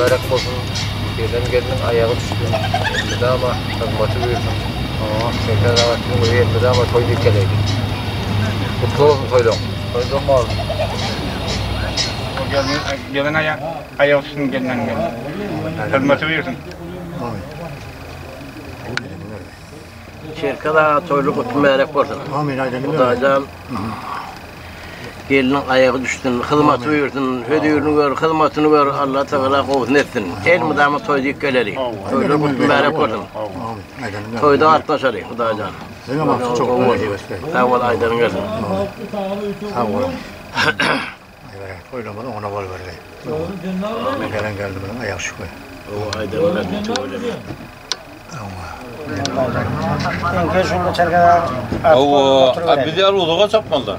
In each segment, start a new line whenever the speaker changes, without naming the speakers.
mübarek olsun. Birden geldin ayağı düştün. Elmide ama hizmeti buyurdun. Şeker davetini buraya elmide ama toy dikkeleydi. Kutlu olsun toydum. Toydum mu oldun?
Gelen ayağı düştün gelen gelen. Hizmeti buyurdun.
Şirkada toyluk kutlu mübarek olsun.
Amin aydan.
Hudaycan gelinin ayağı düştün, hizmeti buyursun, hüdüğünü gör, hizmetini gör, Allah Teala kovsun etsin. El mıdamı toy dikkeleri. Toyluk kutlu mübarek olsun. Toyda atlaşarı Hudaycan.
Sana bak çok önemli.
Sağ ol Aydan'ın gelsin.
Sağ ol. Oylamadan ona bol verdi. Gelen geldi bana ayak şu koy.
O Aydan'ın gelsin çok önemli.
Oo, bir diğer uzağa çapmalı.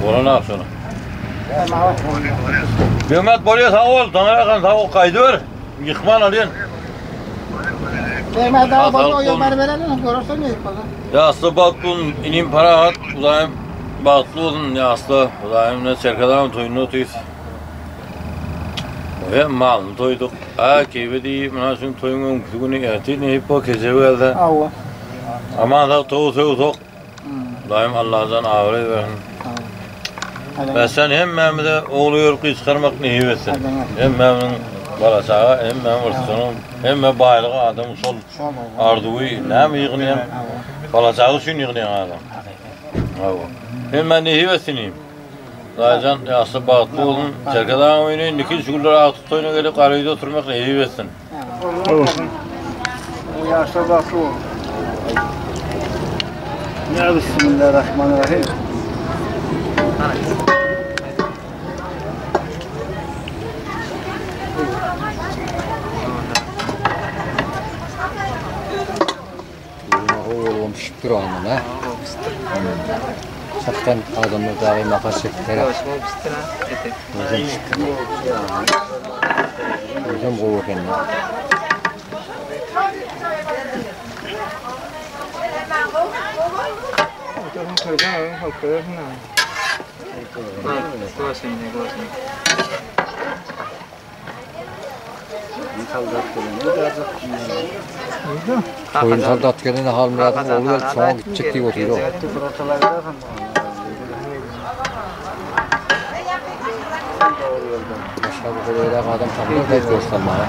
Bora ne yapsın? Mehmet buraya sağ ol, tanıyakan sağ ol kaydı ver. Yıkman alıyorsun.
Mehmet abi bana o yolları verelim, görürsen ne yapalım?
Ya aslı baktın, inim para at, uzayım baktı olun ya aslı, uzayım ne çerkadan toyunu tüyüz. Ve malını toyduk. Keyfe değil, münasın toyun önkütüğünü ertini hep o kese geldi. Ama da toğu tok. Daim Allah'tan ağırı verin. Ve sen hem Mehmet'e oğluyor ki çıkarmak neyi versin. Hem Mehmet'in balasağı, hem Mehmet'in sonu, hem Mehmet baylığı adam sol ardığı ne mi yığınayan? Balasağı için yığınayan adam. Hem ben neyi versineyim. Zaten aslı bağıtlı olun, Çerkadan oynayın, nikil şükürler ağıtı toyuna gelip arayıda oturmak neyi versin.
Yaşta bağıtlı olun. Ya Bismillahirrahmanirrahim.
Oğlum şükür olun ha. Sakın adamı dahi makas çektiler. Özüm şükür. Özüm kovu kendine. Koyun saldat gelene hal muradın oğlu gelip sonra gidecek diye oturuyor. Başka bu kadar adam tanıyor da göstermeye.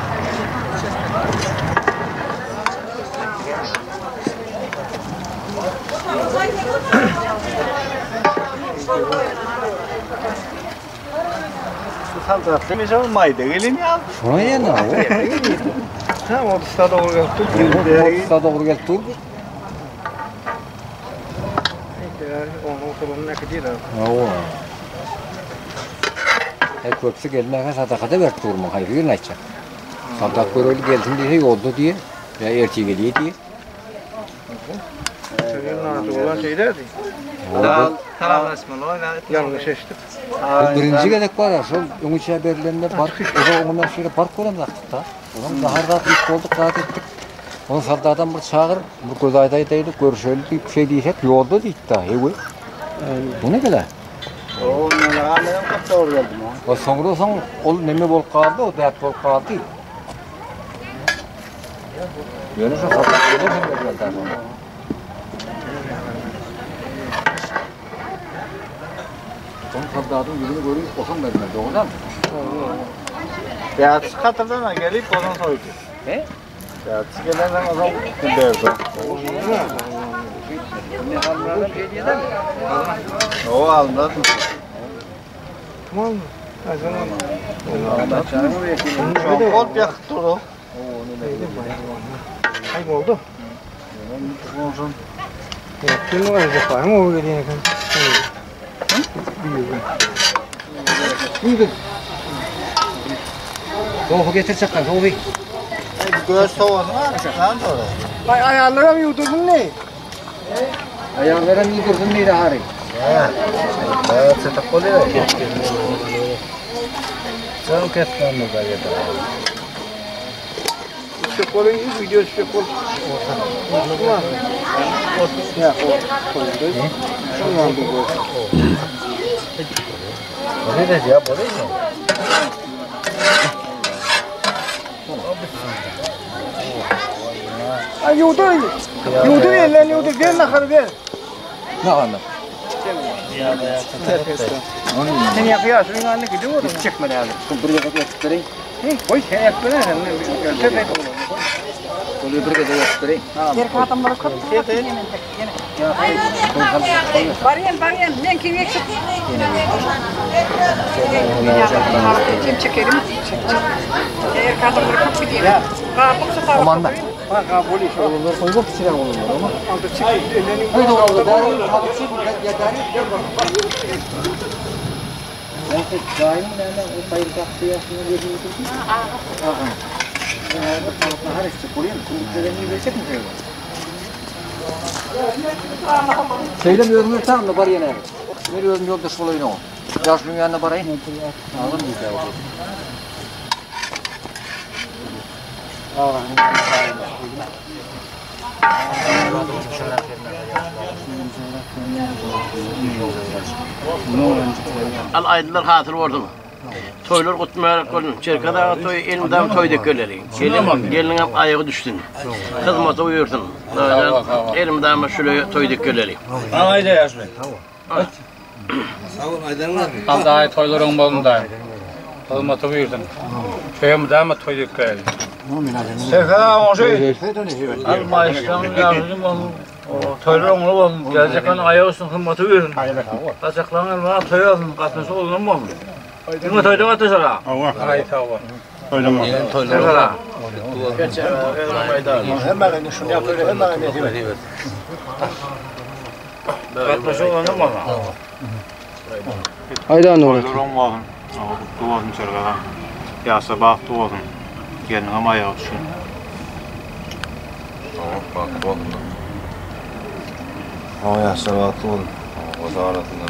Saldatlı mı canım mayda gelin ya.
Şuna ya ne o?
Tamam o da doğru yaptık.
Orta doğru geldi.
Onun sorunun ne kadar?
Oo. Köpsü gelmeye sadakada verdi durma. Hayır ne yapacak? Sadak böyle gelsin diye yoldu diye. Ya erkeği geliyor diye.
Olan şeylerdi. Yanlış eşittik.
Birinci gedek var ya, şu Ümüç haberlerinde park, ondan sonra park olan yaptık da. Onun daha rahat ilk olduk, rahat ettik. Onu saldadan bir çağır, bu göz aydaydık, görüşelim bir şey diyecek, yolda değil daha, hevi. Bu ne kadar?
O ne lan, ben çok doğru geldim ha.
O sonra son, o nemi bol kaldı, o dert bol kaldı. Yönü şu saldak geldi sonra. Son saldatın yüzünü görüp okan verdiler, doğrudan mı?
Ya katıldan gelip ondan soydu.
He?
Ya gelenden o zaman derdi.
Ne hallerden şey diye de mi?
O aldı. Tamam mı? Çok kol yaktı o. Ay oldu. Kim var acaba? Hem o geliyor kan.
Buyurun. Soğuğu getir çakkan, soğuğu.
Göz soğuğunu var. Lan doğru.
Ay ayarlara mı yuturdun ne?
Ayağlara mı yudurdun neydi hari?
Evet, setak oluyor. Sen kesmen mi gayet? İşte kolun iyi video işte kol. Ya o. Şundan bu.
Böyle de ya böyle mi?
Ay yudur. Yudur yerlerini yudur. Ver nakar ver.
Ne anlam?
Sen yapıyor. Şunun anne gidiyor mu? Çekme lazım.
Buraya kadar yaptırayım.
Koy sen yaptın. Köpek olur.
Buraya kadar yaptırayım.
Yer katamları kop. Bariyen, ben kim eksik? Kim çekerim? Yer katamları kop gidiyor.
Komanda.
Bak kabulü şu.
Onlar koyup içine olurlar ama.
Aldı çık. Ellerini
Haydi oğlum, darı kapısı yeter. Ben de daim nereden o bayır taktı yaşını veriyordu.
her işte koyayım. Kulüplerini verecek mi şöyle?
Söylemiyorum mu tamam mı bari yener. Veriyorum yolda solayını o. Yaşlının yanına barayım. Alın bir daha olur.
Al aydılar hatır vurdum. Toylar kutmayarak koydum. Çerkada toy elimden toy döküleri. Gelin ayağı düştün. Kızmata uyurdun. Elimden şöyle toy döküleri.
Haydi yaşlı. Daha toyların bolunda. Olmadı buyurdun. Köyüm daha toyduk geldi. Serkada o şey. Alma İslam'ın yazdım onu. Toyların onu gelecekten ayağı üstün kılmatı buyurdun. Kaçaklarına bana toy aldın. Katması olun mu? Yine toydun atı sonra. Haydi tavuk. Toydum mu? Serkada.
Hemen şunu yapıyor. Hemen yapıyor.
Katması olun mu?
Haydi anne oraya.
Toyların var. Tuvalın serkada. Ya sabah tuvalın. Gelin ama ayağı düşün.
Bak oldu.
Ama ya sabahlı oldu. O zaharatından.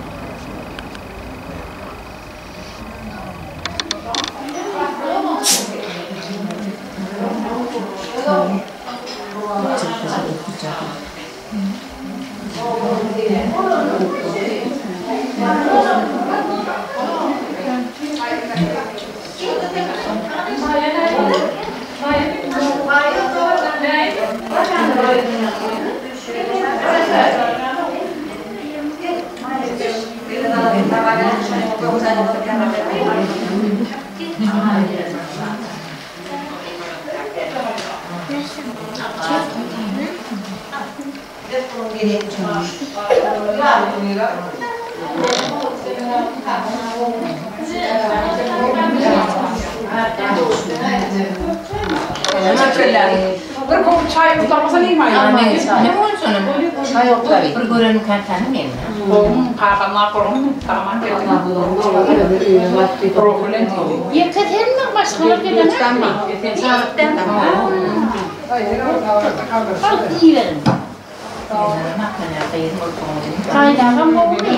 Bir kop çay uzatmasa ne mi?
Ne olsun? Çay yok tabii. Bir görelim kantanı mı?
Oğlum kakamlar korum. Tamam Profilen diyor.
Yeter mi? Başkalar gelemez mi? Yeter. Bak iyi verin. Kaynağı mı bu ne?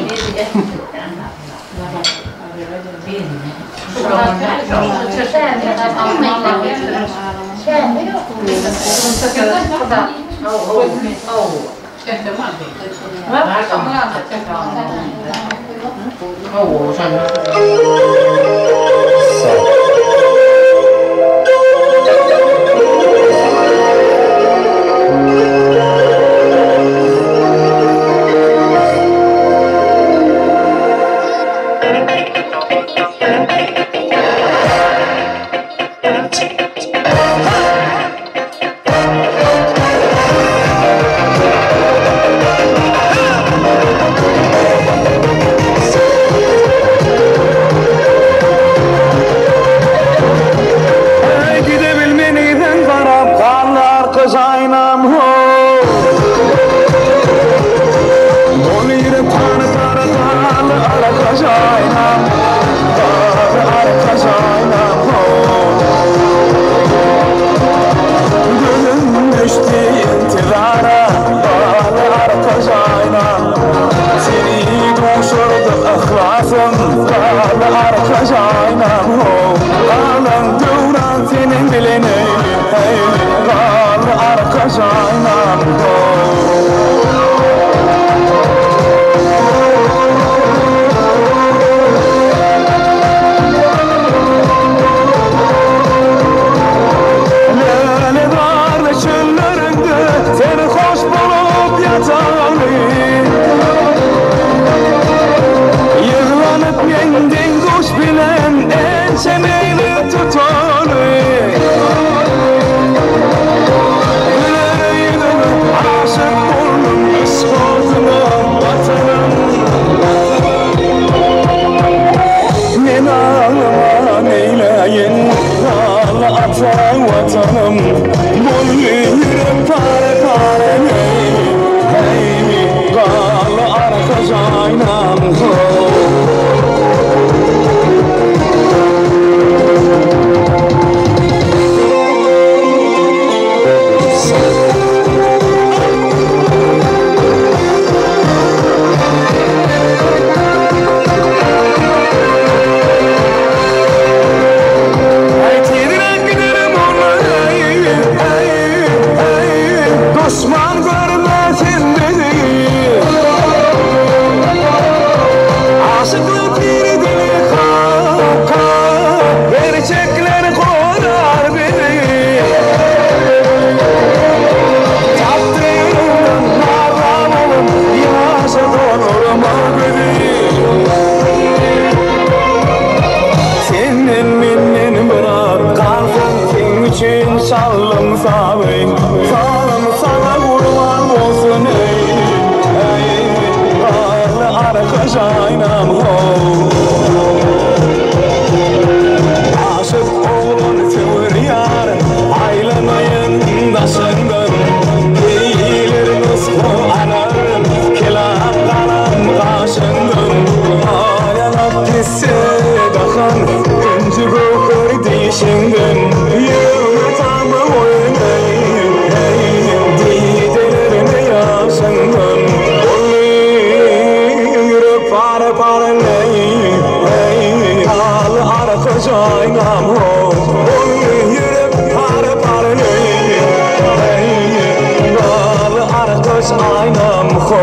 göz aynam xo.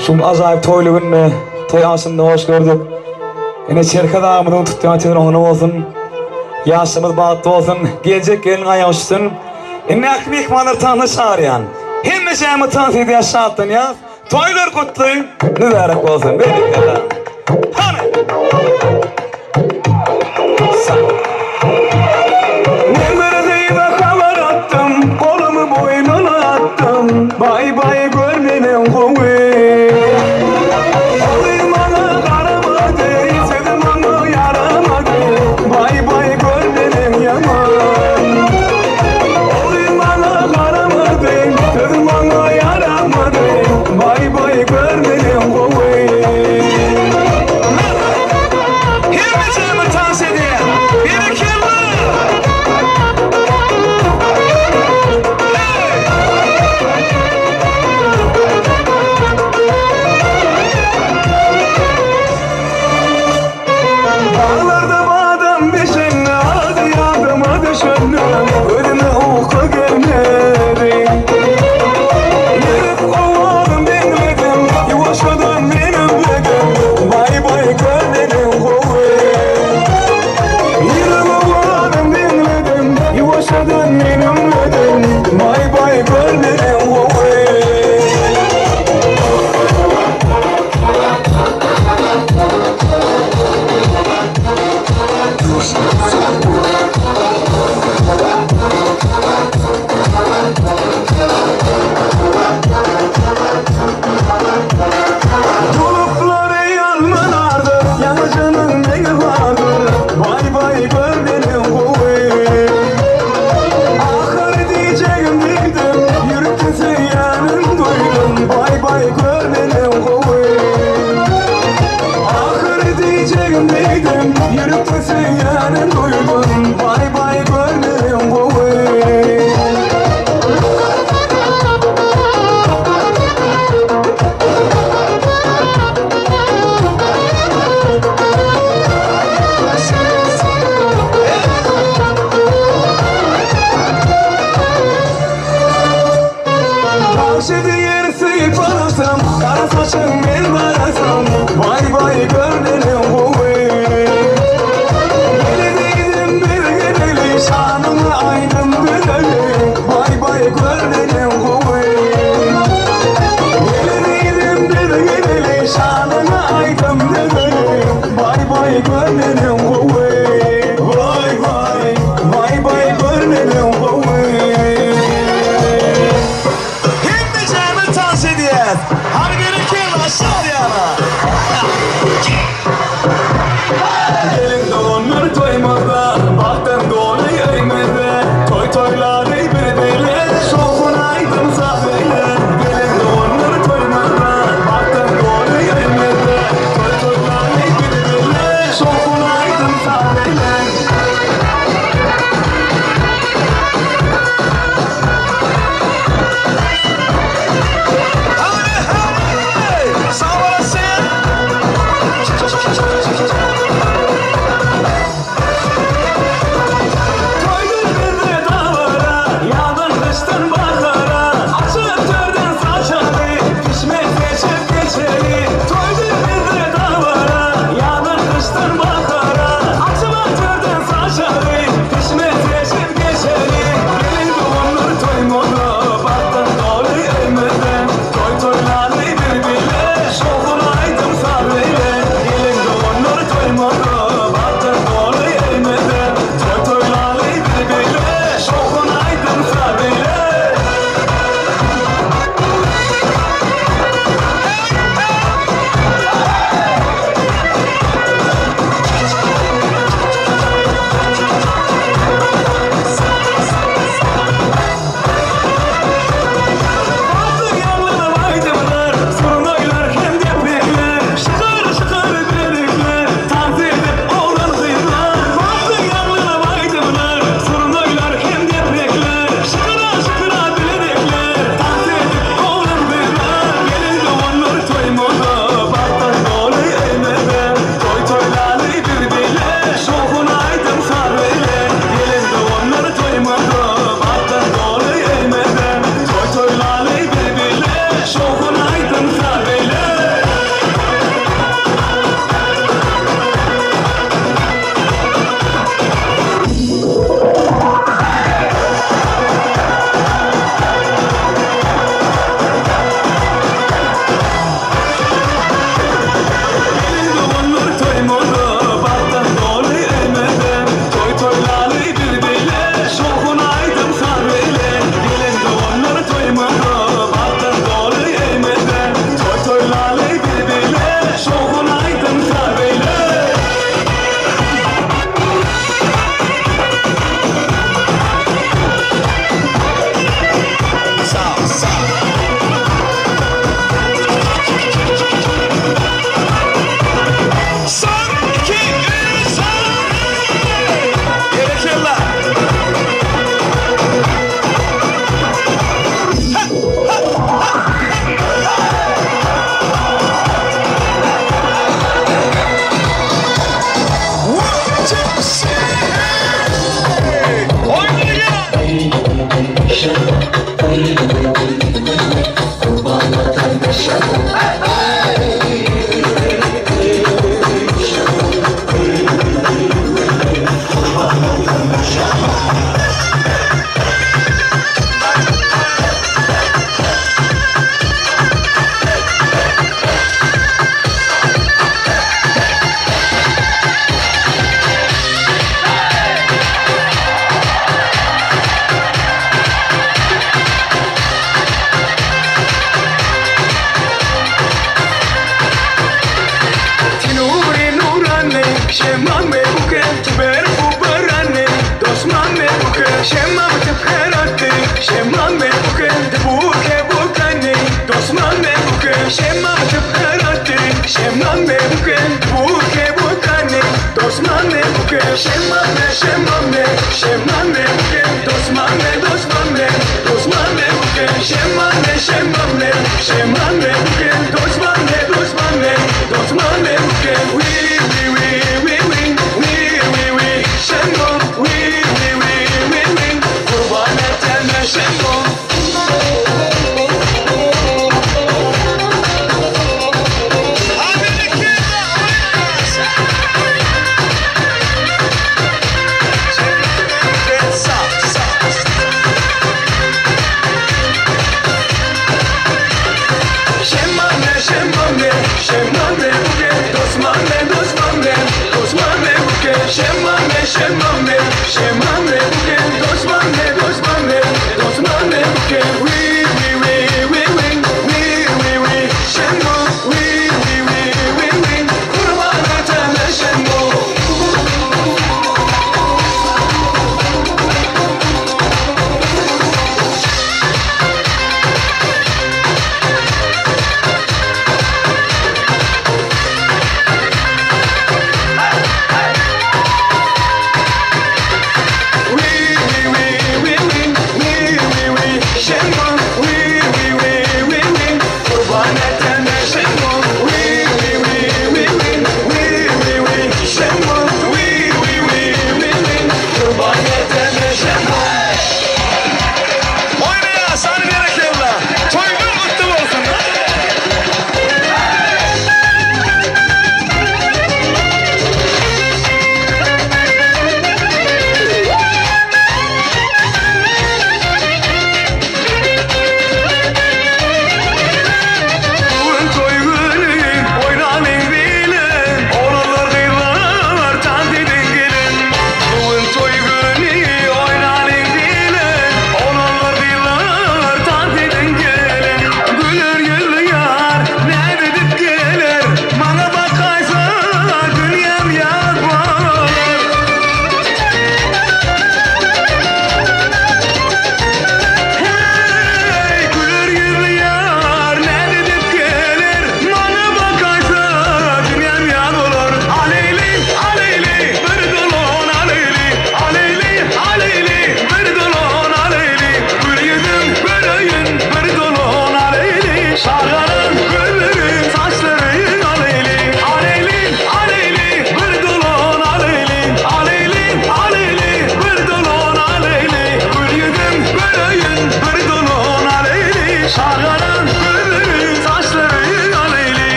Şum azayip toylu gününe, toy asında hoş gördük. Yine çerke dağımızın tuttuğun için onu olsun. Yaşımız bağıttı olsun, gelecek gelin ayağı uçsun. Yine aklı ikmanır tanrı çağırıyan. Hem de şeyimi tanrı ediyor şahtın ya. Toylar kutlu, mübarek olsun. Birlikte lan. Hani? Nemerdeyi de kavar attım, kolumu boynuna attım. Bay bay görmenin kovu. Hadi gelin aşağı yana.
We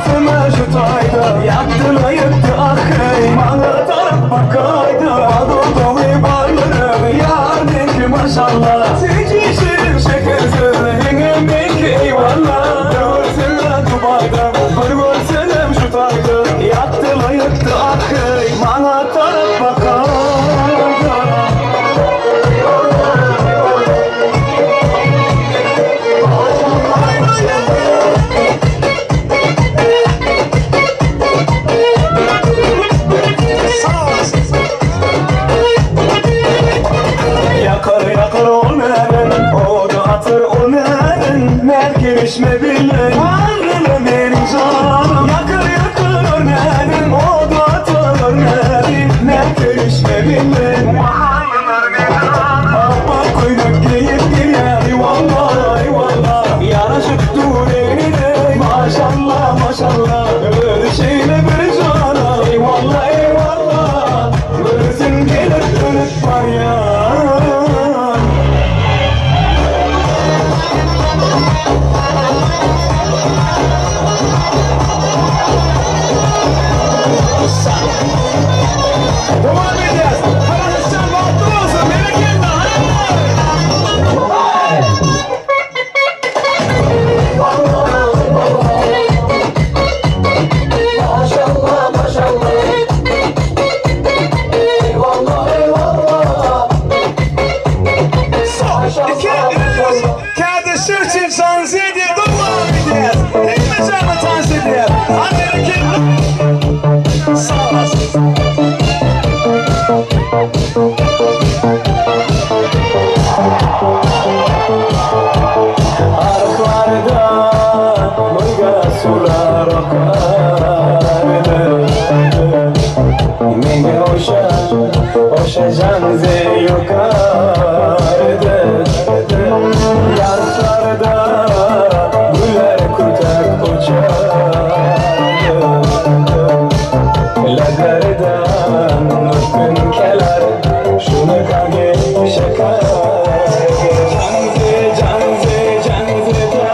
Ağzıma şu taydı Yaktı yıktı akı Bana taraf bakaydı Adı dolu barları Yardımcı maşallah Seçişim şekersiz Hengimdeki eyvallah Görsünler Dubai'da Bir görsünüm şu taydı Yaktı yıktı akı Bana taraf bakaydı Yakar olmayan, o da hatır olmayan Merkebişme bilin, anrını benim canım Yakar olmayan, o da hatır olmayan Merkebişme bilin Abba koyduk giyip giyer, eyvallah eyvallah Yaraşık dur evine, maşallah maşallah Öyle şeyle bir cana, eyvallah eyvallah Böylesin gelir dönüp var ya Devam edeceğiz. Kardeşler mutlu olsun. Bereketli maşallah maşallah. Eyvallah eyvallah. Kardeşler için şans ediyor. Devam edeceğiz. Hepimizden dans ediyor. Hadi bereketli. Sağ olasın. Arıklarda mırga sular akardı Menge oşa canze yukarıdı Yarıklarda güller kurtar uçardı Lagardan mutgun kelar şunu kage şakar Canze canze canze da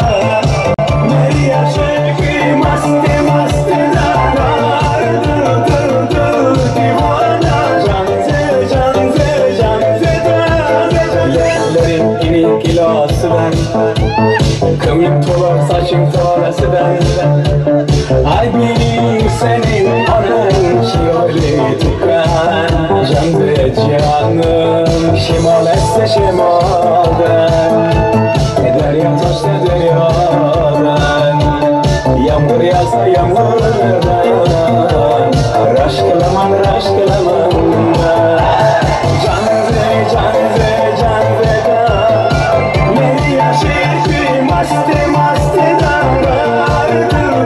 Meriya şekri maste maste da Dur divana Canze canze canze da Yerlerin ini kilosından Kımlık tolar saçım tolasından Ay benim senin anan şioli tukan Canze canım şimal etse şimaldan Derya taşta deryadan Yağmur yağsa yağmurdan Raş kılaman Canze canze canze da Meriya şekri maste maste da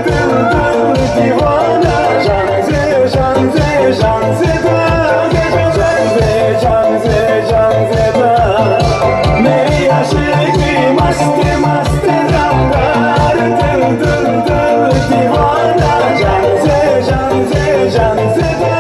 Dur divana Canze canze canze da Canze canze da Meriya şekri maste maste da Dur divana Canze canze canze da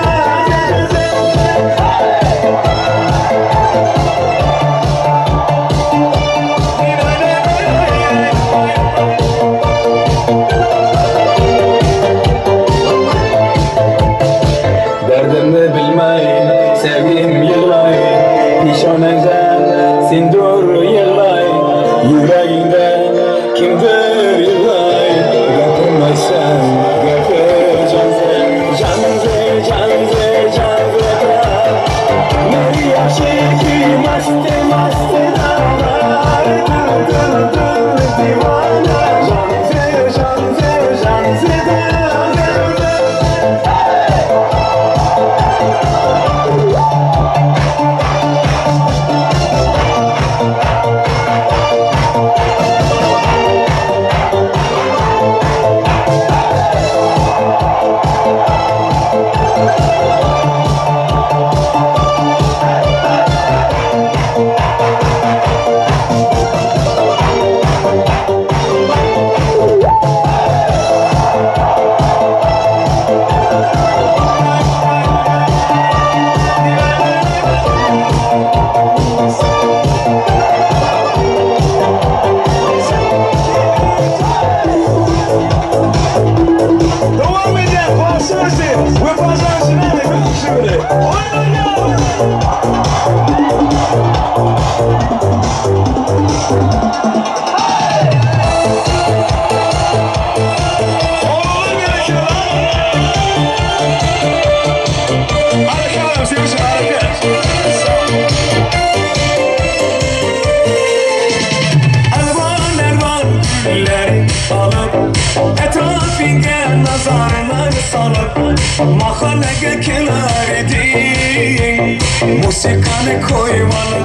Mahalle kenar edin, musikanı koymalı.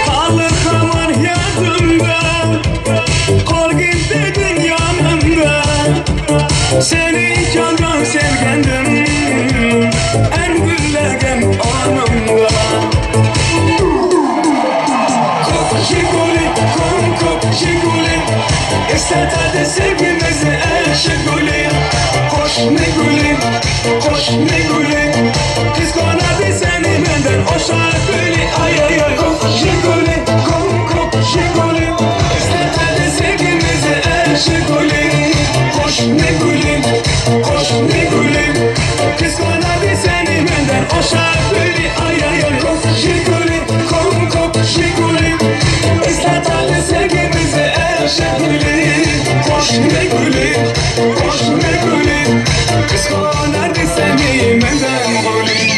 Halkamın yadımda, kol gittin yanımda. Seni candan sevgendim, en güllegen anımda. Kop şiguli, kop şiguli, İstedi sevgimizi eşiguli. Koş ne gülüm, koş ne gülüm. Kız konadı seni benden o şarkıyı. Ay ay ay. Kop şiguli, kop şiguli. İstedi sevgimizi eşiguli. Koş ne gülüm, koş ne gülüm. Kız konadı seni benden o şarkıyı. Ay ay ay. Kop şiguli, kop şiguli. İstedi sevgimizi eşiguli. Koş ne gülüm, koş ne gülüm. Kız konadı seni benden gülüm.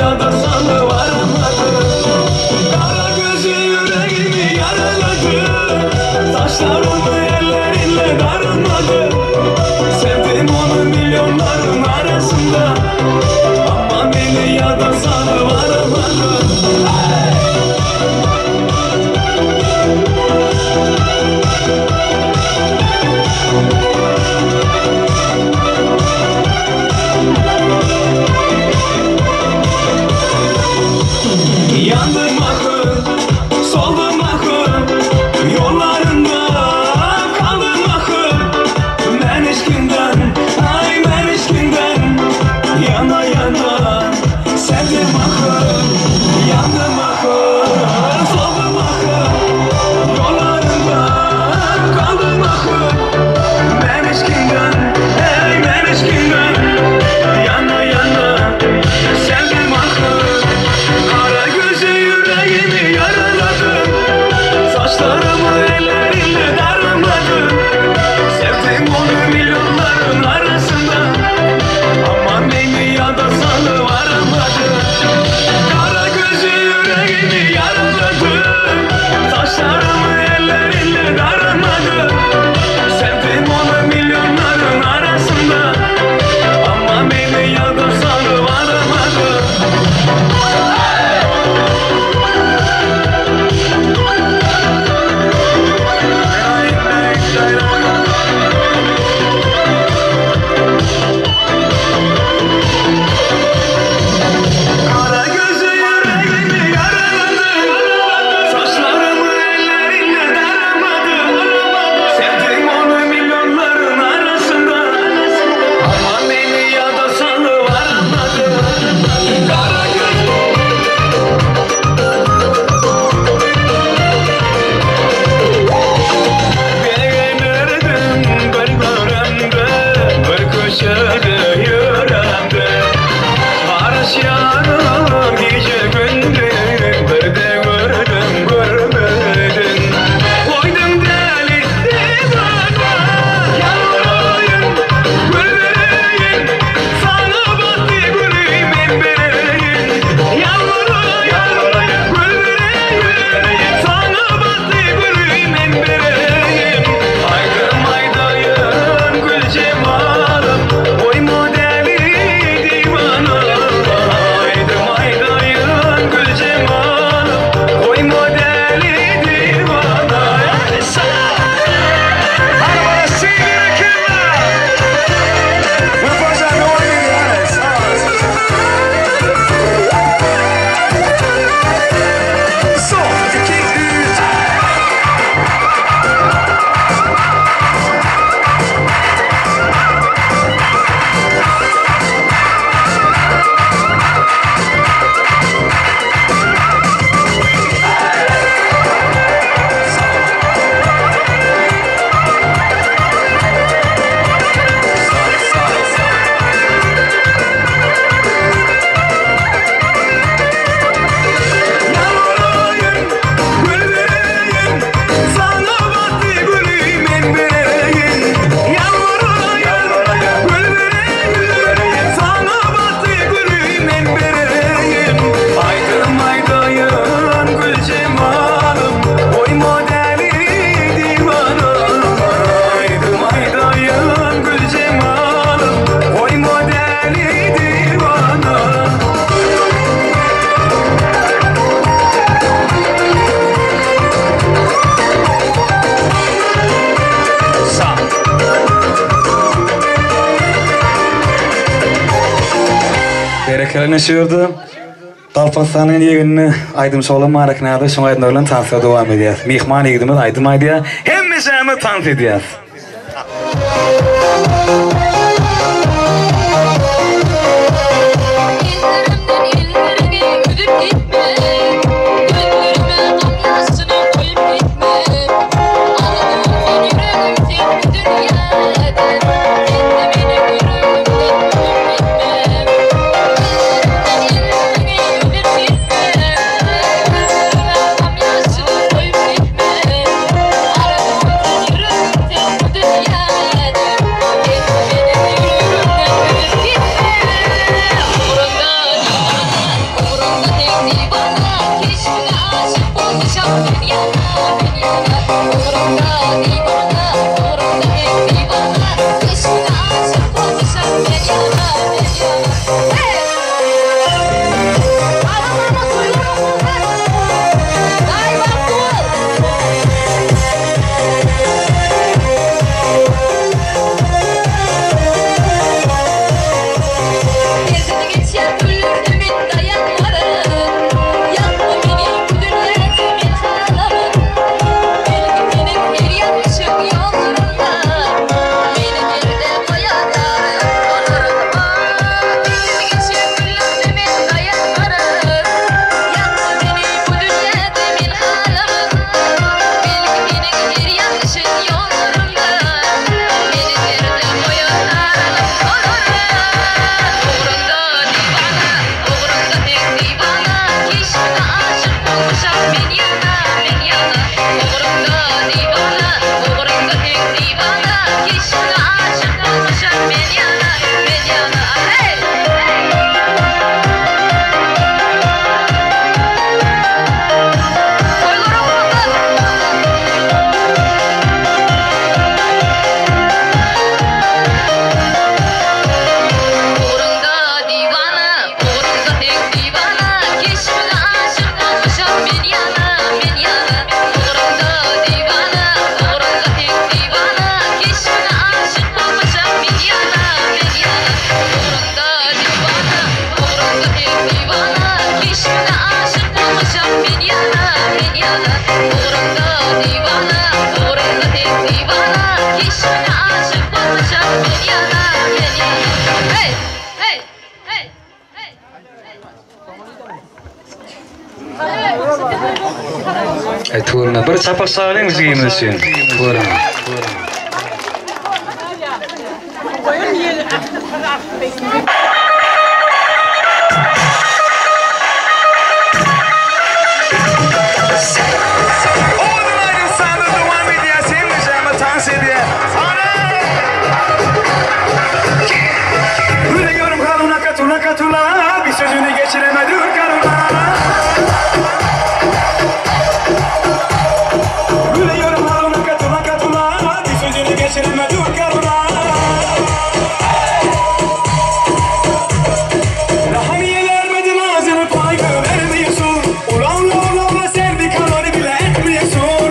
yada salı varamadı. Kara gözü yüreğimi yaraladı. Saçlarımı ellerinle darılmadı. Sevdim onu milyonların arasında. Ama beni yada salı varamadı. Yandım akın, soldum akın, yollarında kaldım akın. Ben eşkinden, ay ben eşkinden, yana yana sevdim akın. Yandım akın, soldum akın, yollarında kaldım akın. Ben eşkinden, ay ben eşkinden, yana yana sevdim akın. Kara gözü yüreğimi yaraladı. Saçlarımı ellerinle darmadı. Sevdim onu milyonların arasında. Ama beni yada salı varamadı. Kara gözü yüreğimi yaraladı. Saçlarımı ellerinle darmadı. Sevdim onu milyonların arasında. Ama beni yada salı varamadı. Kara gözü yüreğimi yaraladı. Saçlarımı ellerinle daramadı. Sevdim onu milyonların arasında. Ama beni yada salı varamadı. Kara gözü Beğenirdim bir göremde, bir köşede yüreğimde. Barış yanım gece gündüz, bir de gördüm görmedin. Koydum deli divana, yalvarayım, gülvereyim. Sana battı gülüm en vereyim. Yalvarayım, gülvereyim. Sana battı gülüm en vereyim. Haydım haydayım gül cemalım, oy modeli divana. Haydım haydayım gül cemalım, oy modeli divana. Arabaya sığır kimler? Bu koca ne oluyor yani? Son, iki, üç. Yalvarayım, gülvereyim. Sana battı gülüm en vereyim. Yalvarayım, gülvereyim. Sana battı gülüm en vereyim. Haydım haydayım gül cemalım, oy modeli divana. Haydım haydayım gül cemalım, oy modeli divana. Berekelerini sürdü. Dalpastanın yeğenini Aydım Soğlan Marakna'da son aydınlarla tanıtmaya devam ediyoruz. Mihman yeğenimiz Aydım Aydı'ya hemmizemi tanıt ediyoruz. Tuğruna bir çapak sağlayın bizgimiz için. Tuğruna.
Katula bir sözünü geçiremedim karına. Gülüyorum halına katula bir sözünü geçiremedim karına. Rahmiyeler medin ağzını paygı vermiyorsun. Ulan sevdik kalanı bile etmiyorsun.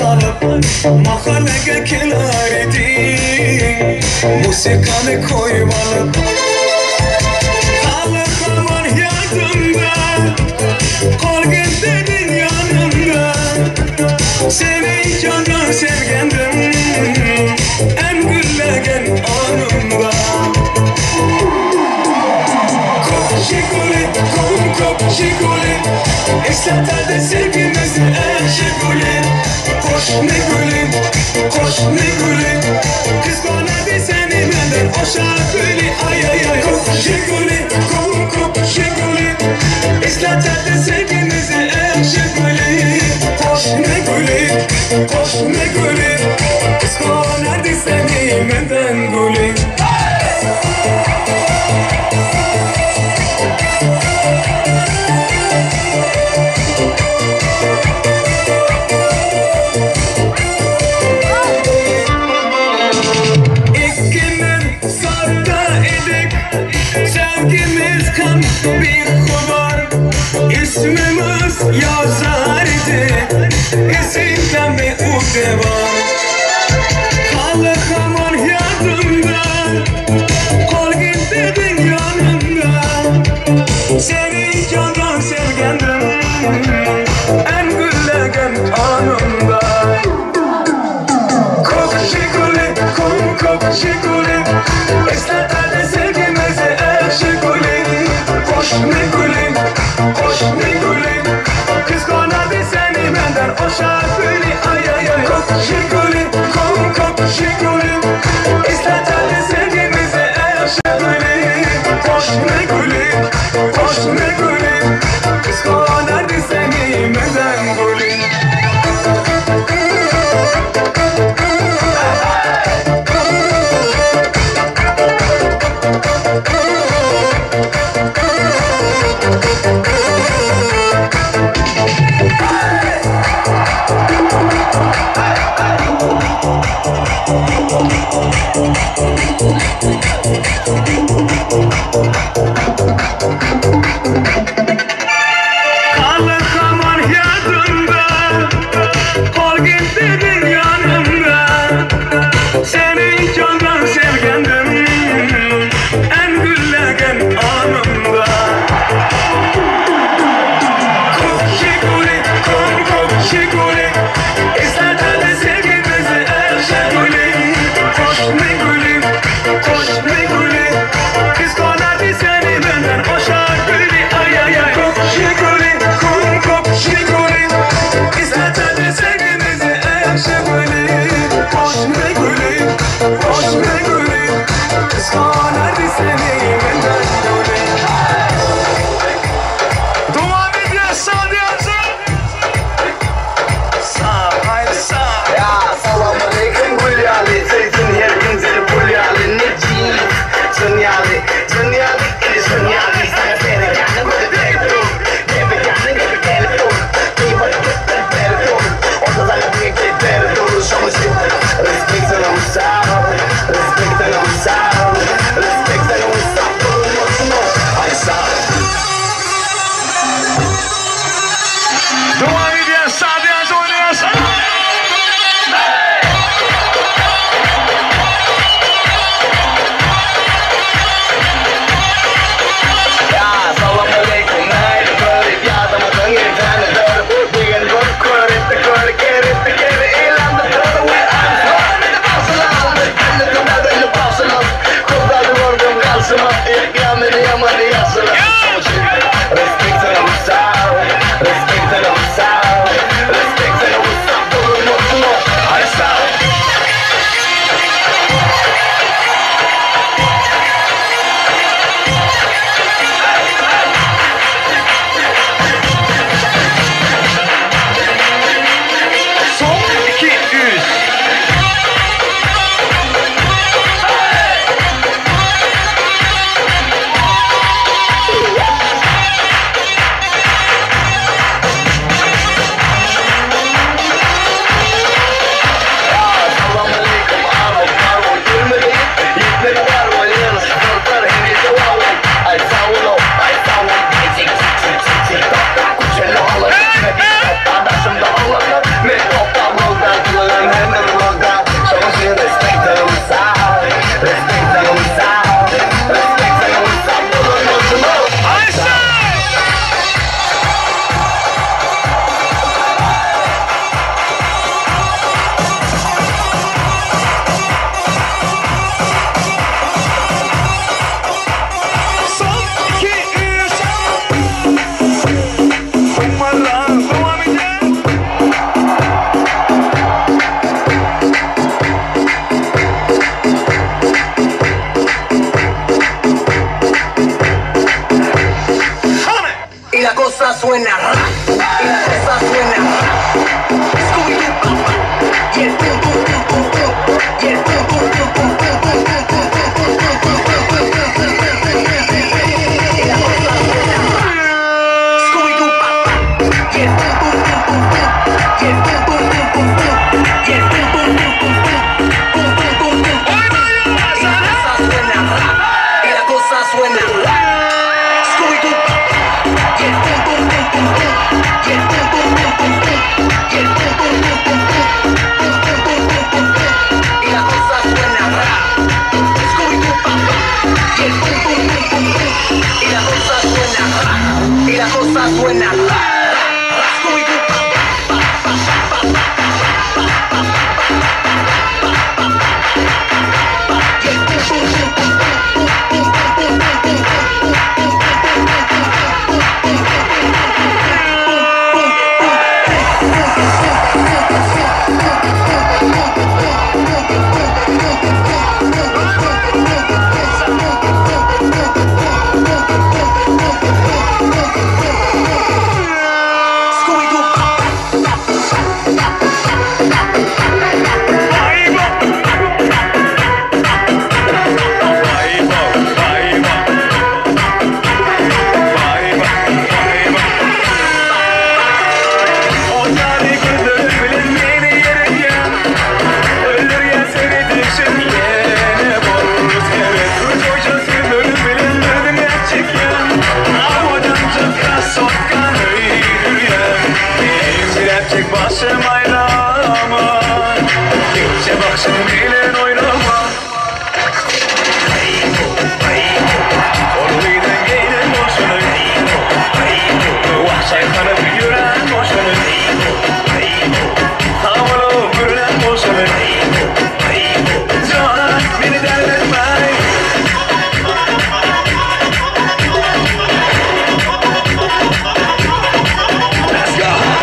salıp mahallega kelar edin musikanı koymalı kalı kalman yadımda kolgen dedin yanımda seni candan sevgendim en güllegen anımda kop şikuli kop şikuli İslatade sevgimizi şikuli koş ne gülüm kız bana seni benden o şakuli ay ay ay kop şikuli kop şikuli İslatade sevgimizi şikuli koş ne gülüm kız bana seni benden gülüm sevgimiz kan bir kumar ismimiz yazardı isimden bir ude var kalı kamar yadımda kolgin dedin yanımda seni candan sevgendim en güllegen anımda kop şikuli kop şikuli İslatade sevgimizi koş ne gülüm kız bana seni benden o şakuli ay ay ay kop şikuli kop şikuli İslatade sevgimizi şakuli koş ne gülüm kız bana seni benden gülüm Gece baksın bilen oynama Orluyla geylen boşunu Vahşay kanıp yüren boşunu Havalı gürlen boşunu Canan beni derletme Let's go!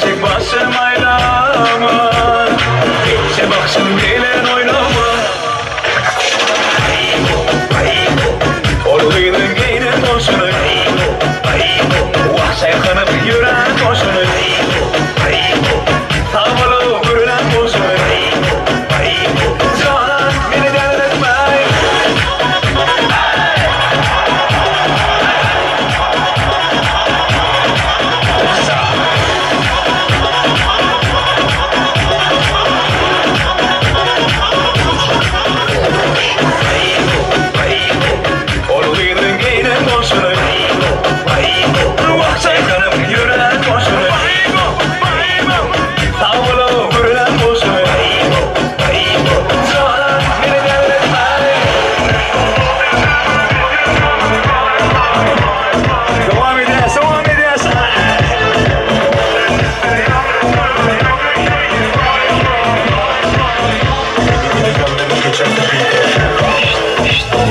Çek başım aylama Gece bakşım bilen oynama Orluydun giyinin boşunu Vahşay kanıp yüren boşunu Havalı gürülen boşunu Canan beni derletme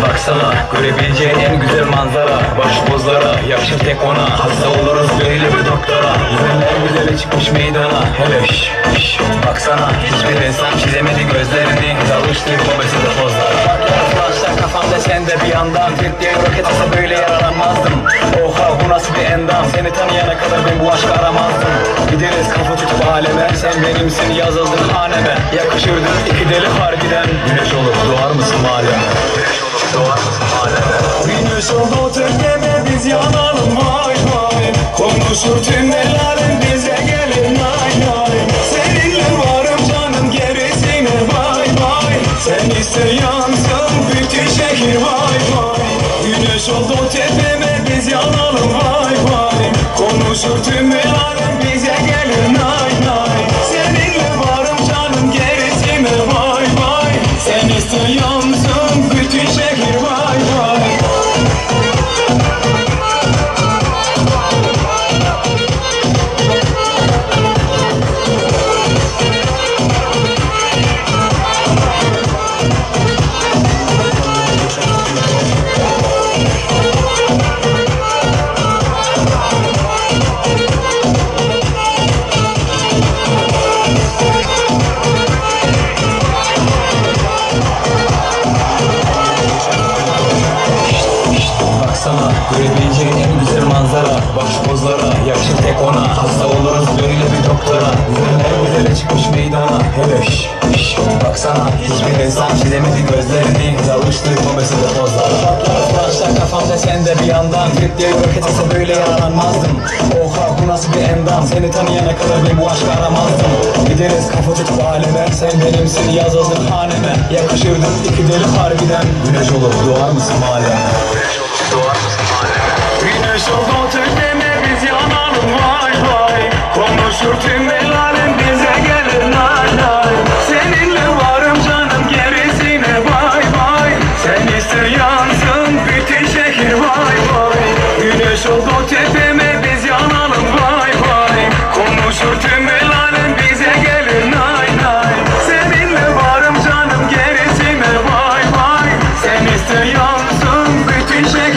Baksana görebileceğin en güzel manzara Baş pozlara yakışır tek ona Hasta oluruz böyle bir doktora Güzeller güzeli çıkmış meydana Hele şş baksana hiçbir insan çizemedi gözlerini Dalıştık o mesele pozlara Flashlar kafamda sende bir yandan Tek diye roket olsa böyle yaralanmazdım Oha bu nasıl bir endam Seni tanıyana kadar ben bu aşkı aramazdım Gideriz kafa tutup aleme Sen benimsin yazıldın haneme Yakışırdın iki deli harbiden Güneş olup doğar mısın mahalleme
Güneş oldu tündeme biz yanalım vay vay Konuşur tüm el alem bize gelin nay nay Seninle varım canım gerisine vay vay Sen ister yansın bütün şehir vay vay Güneş oldu tepeme biz yanalım vay vay Konuşur tüm el alem bize gelin nay nay Seninle varım canım gerisine vay vay Sen ister yansın bütün şehir vay vay
Baksana görebileceğin en güzel manzara Baş pozlara yakışır tek ona Hasta oluruz böyle bir doktora Güzeller güzele çıkmış meydana Hele şş baksana hiçbir insan çizemedi gözlerini Dalıştık o mesele pozlara Flashlar kafamda sende bir yandan Tek diye roket olsa böyle yaralanmazdım Oha bu nasıl bir endam Seni tanıyana kadar ben bu aşkı aramazdım Gideriz kafa tutup aleme Sen benimsin yazıldın haneme Yakışırdın iki deli harbiden Güneş olup doğar mısın mahalleme
Güneş oldu tündeme biz yanalım vay vay Konuşur tüm el alem bize gelir nay nay Seninle varım canım gerisine vay vay Sen ister yansın bütün şehir vay vay Güneş oldu tepeme biz yanalım vay vay Konuşur tüm el alem bize gelir nay nay Seninle varım canım gerisine vay vay Sen ister yansın bütün şehir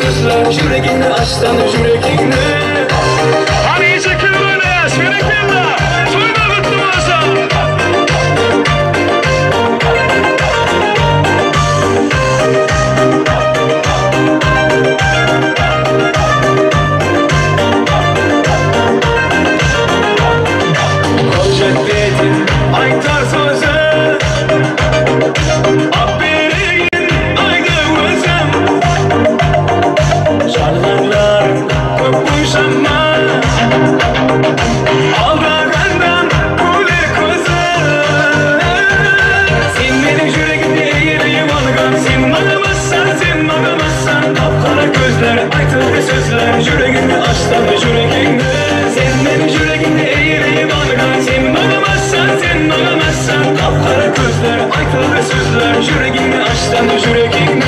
sözler yüreğini açtan yüreğini. Hani çekil böyle seni kimle soyma bıktım olsa. Olacak beytin aytar sözü. Yüreğimi açtan yüreğini. Sen benim yüreğimde eğileyim algan. Sen ağlamazsan, sen ağlamazsan. Kapkara gözler, aytıldı sözler. Yüreğimi açtan yüreğini.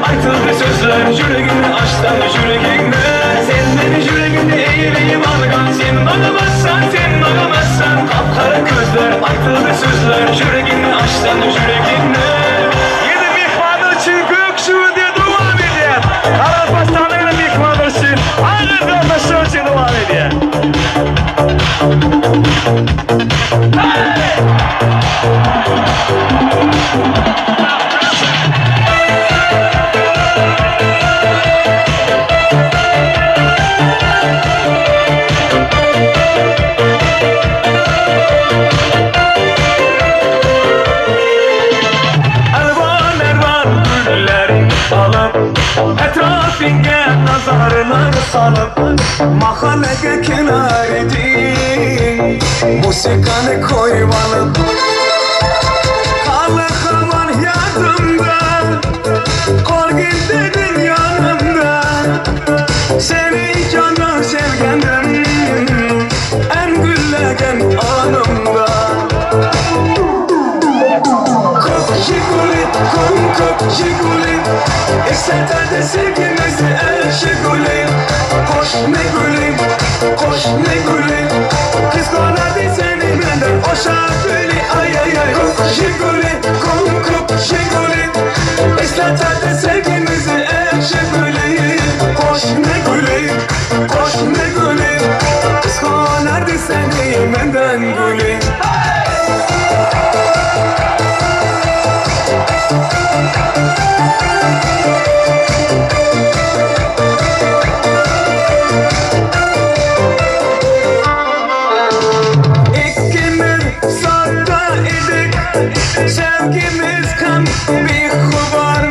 Aytıldı sözler yüreğini açtan yüreğine. Sen beni yüreğimde eğileyim algan. Sen ağlamazsan, sen ağlamazsan. Kapkara gözler aytıldı sözler yüreğini açtan yüreğine. Yedi mihmanı için göksuğu diye devam edin. Arapaslanıyla mihmanı için ağırdan da sözü devam edin. Etrafine nazarlar salıp mahallega kenar edin. Musikanı koymalı kalı kaman yadımda. Kol gittin yanımda. Seni candan sevgendim en güllegen anımda. Kop jiguli, kop jiguli. İstedi sevgimizi eşiguli. Koş ne gülüm, koş ne gülüm. Kıskanadı seni benden o şarkıyı. Ay ay ay. Kop jiguli, kop jiguli. İstedi sevgimizi eşiguli. Koş ne gülüm, koş ne gülüm. Kıskanadı seni benden gülüm. Sevgimiz kan bir kubar.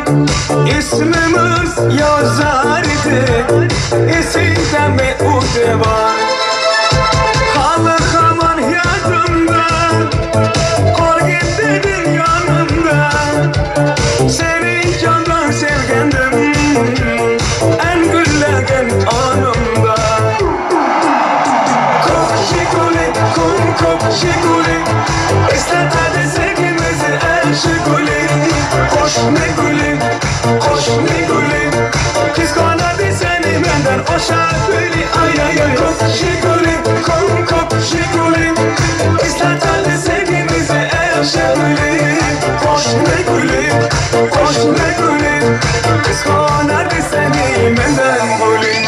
İsmimiz yazar idi. İsinde mi ude var. Halı kaman yadımda. Kol gittin yanımda. Seni candan sevgendim en güllegen anımda. Kop jiguli, kop jiguli. İstedi sevgimizi eşiguli. Koş ne gülüm, koş ne gülüm. Kıskanadı seni benden o şarkıyı. Ay ay ay. Kop jiguli, kop jiguli. İstedi sevgimizi eşiguli. Koş ne gülüm, koş ne gülüm. Kıskanadı seni benden gülüm.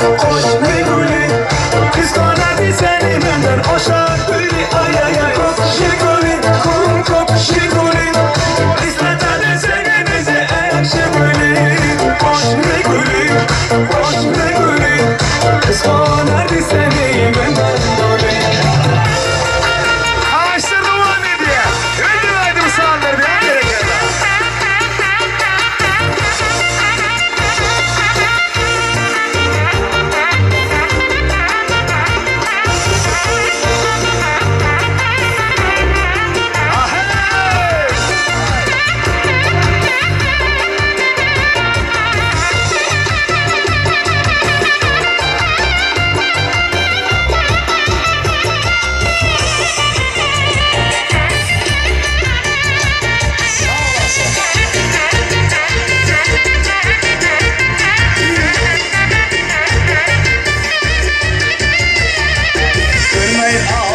Hoş ne gülü Kıskanırdı seni benden aşağı gülü ay ay ay Şiguli kum kum şiguli İsteten sevginizi ekşi gülü Hoş ne gülü Hoş ne gülü Kıskanırdı seni benden gülü Ağaçlar duvar ne diye Öldüreydim sağları diye gerekirdi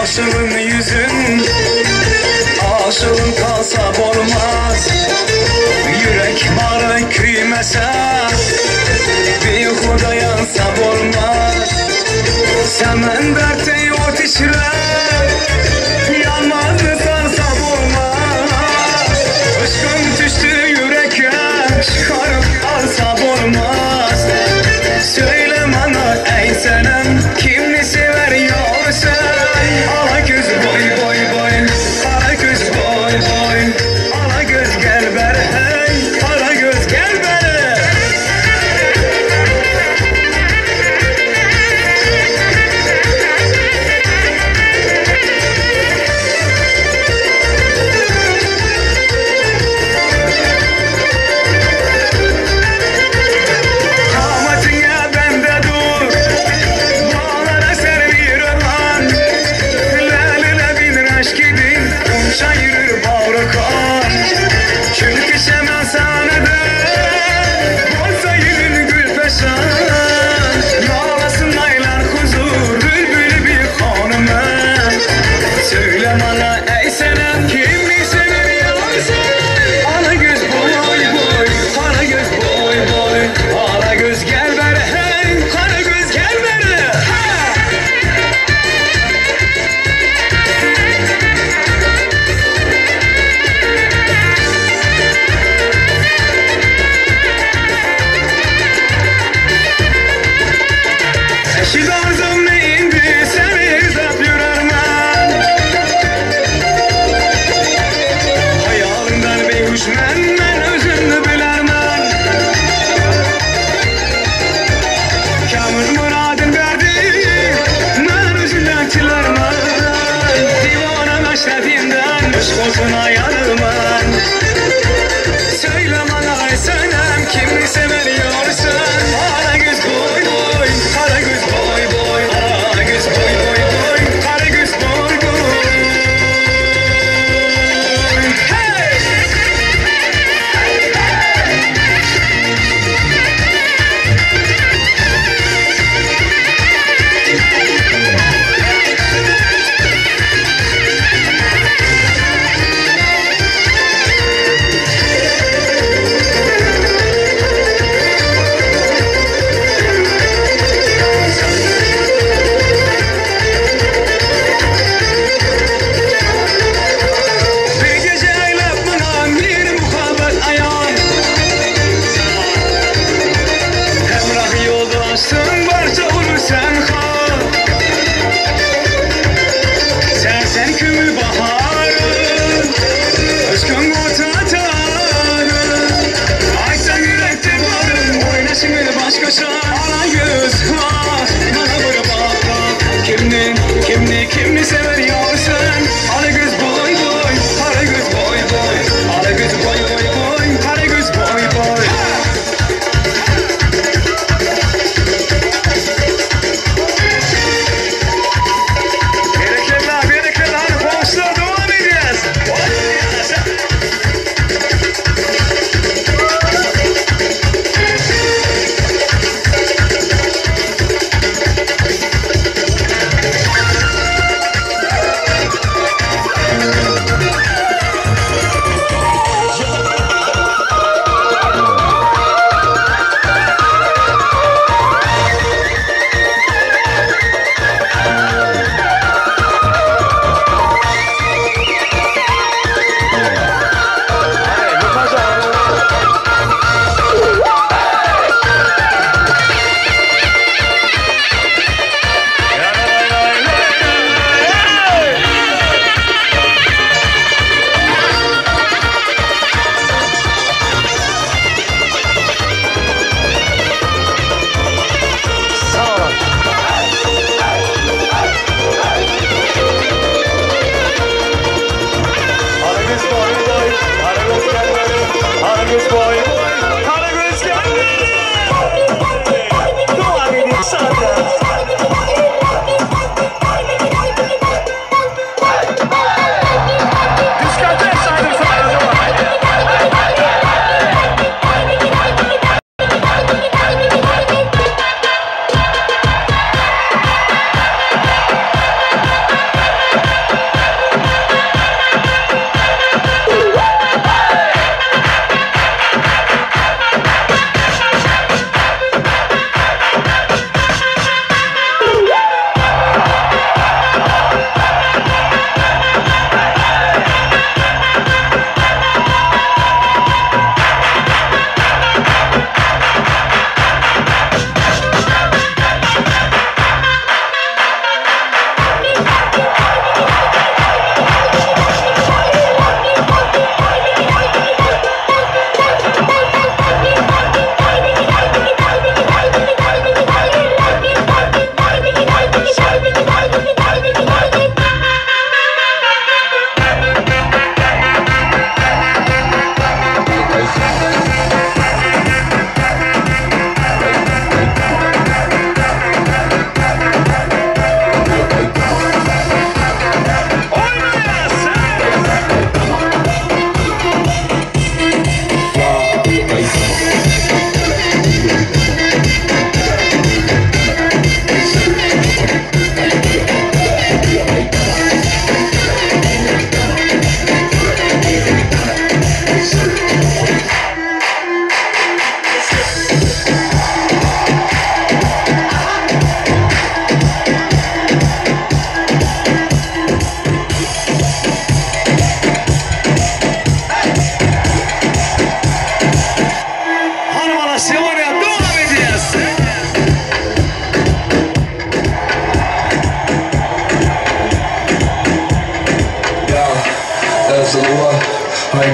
Aşığın yüzün Aşığın kasap olmaz Yürek barı küymese Bir huda yansap olmaz Semen dertte yort içre Yanmazdı sarsap olmaz Aşkın düştü yüreğe Çıkarıp alsap olmaz Söyle bana ey senem Kimni sever yoksa Ala göz boy boy boy Ala göz boy boy Ala göz gel beri hey Ala göz gel beri Kamatına bende dur Bağlara servir olan Lale bin aşk idin Kumşa yürür bağrı kan Çünkü şemen sanıdı Bolsa yürün gül peşan Yağlasın aylar huzur Bülbül bir hanıma Söyle bana ey senem Kimi sever yoksa Ala göz boy boy Ala göz boy boy Ala göz gel beri hey Ala göz gel beri Eşit arzum ne indi seni zap yürermen Hayalından beyhuşmen ben özümdü bilermen Kamil muradın verdi ben özünden tilermen Divana meşrefimden aşk olsun ayarılman Söyle bana ey senem kimi severiyorsun Ala göz boy boy Ala göz boy boy Ala göz boy boy boy Ala göz boy boy Hey! Bir gece eylep bana bir muhabbet ayan Hemrah yoldaşsın barca olur sen kal Sen kümü baharın Aşkın ortatarın Ay sen yürekte varın Oyna şimdi başka şan Ala göz var Bana böyle bak bak Kimni severiyorsun Ala göz boy boy Ala göz boy boy Ala göz boy boy boy Ala göz boy boy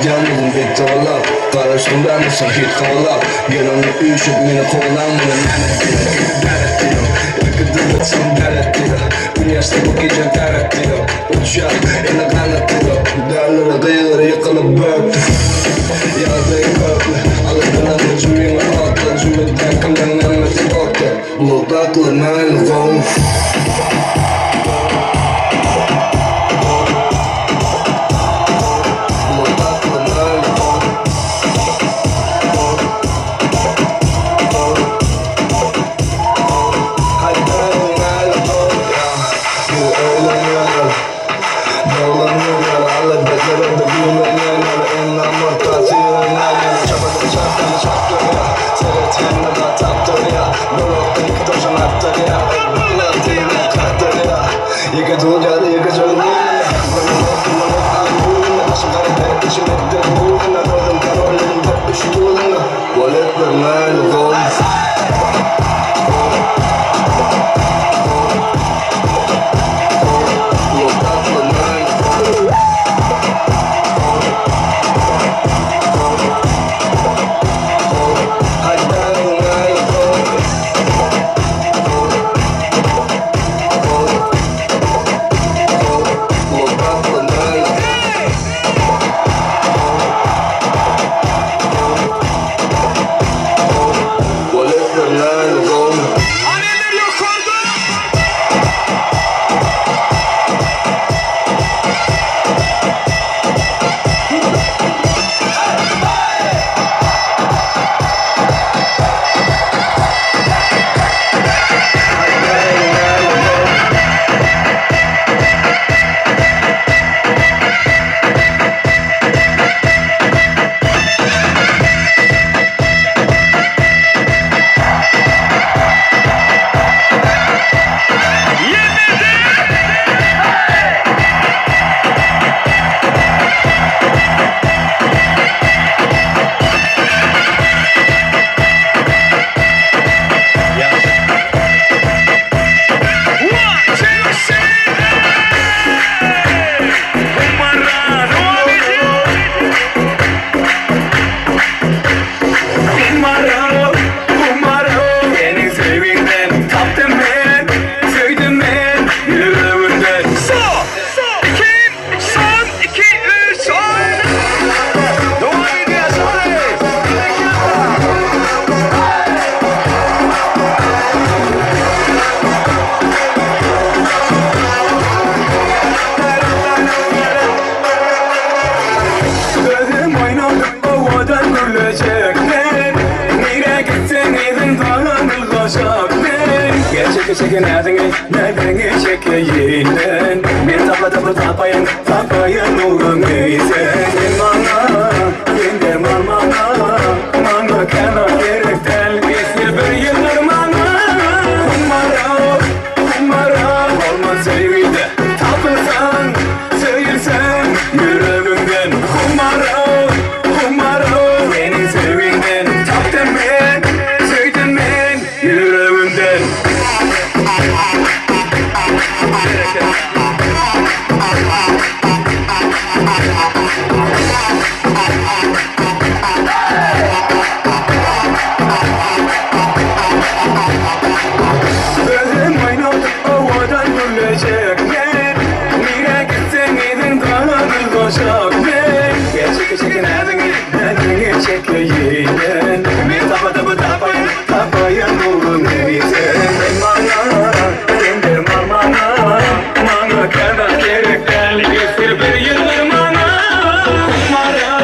Haycanım bir tola Karıştımdan sahit kola Gönlümü üşüp beni kullanmını Menet Yakıdı sen deret diyor Bu yaşta bu gece deret diyor Uçak yine kanat diyor Derlere kıyıları yıkılıp böktü Yazayı köklü Alıklarını cümleyi atla Cümleden kımdan memesi korktu Buludaklı nail kol çekin nedeni çekeyim bir tapayın uğrun neyse Yenge manga kana gerekten Esir bir yıllar Kumara olmaz sevgide tapılsan Söyürsen yüreğimden Kumara senin sevginden Taptım ben, söyledim ben yüreğimden Tapayın uğrun neyse Manga kana gerekten Esir bir yıllar Kumara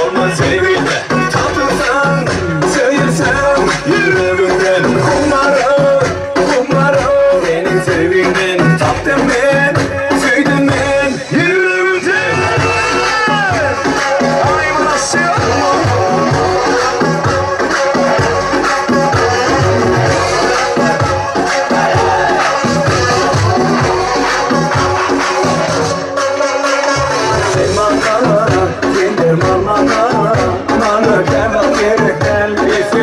olmaz sevgide Tapılsan, söyürsen yüreğimden Kumara senin sevginden Taptım ben, söyledim ben yüreğimden I'm nasıl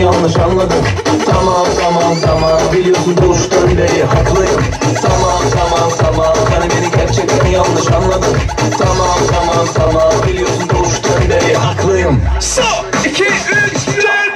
yanlış anladım Tamam biliyorsun doğuştan beri haklıyım Tamam hani beni gerçekten yanlış anladın Tamam biliyorsun doğuştan beri haklıyım 2, 3, 4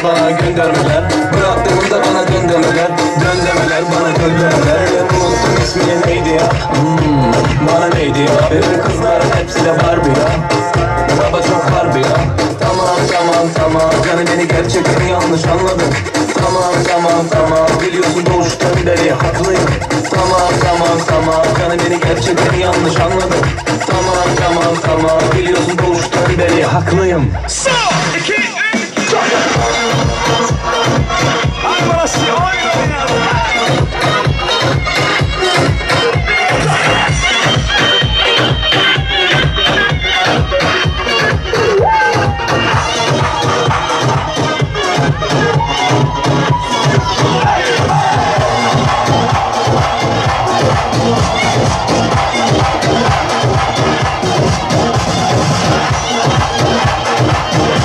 bana göndermeler Bıraktığımda bana döndemeler bana göndermeler Unuttum ismini neydi ya Bana neydi ya Benim kızların hepsi de Barbie ya Baba çok harbi ya Tamam Canım beni gerçekten yanlış anladın Tamam Biliyorsun doğuştan beri haklıyım Tamam Canım beni gerçekten yanlış anladın Tamam Biliyorsun doğuştan beri haklıyım 2, 3 Yeah.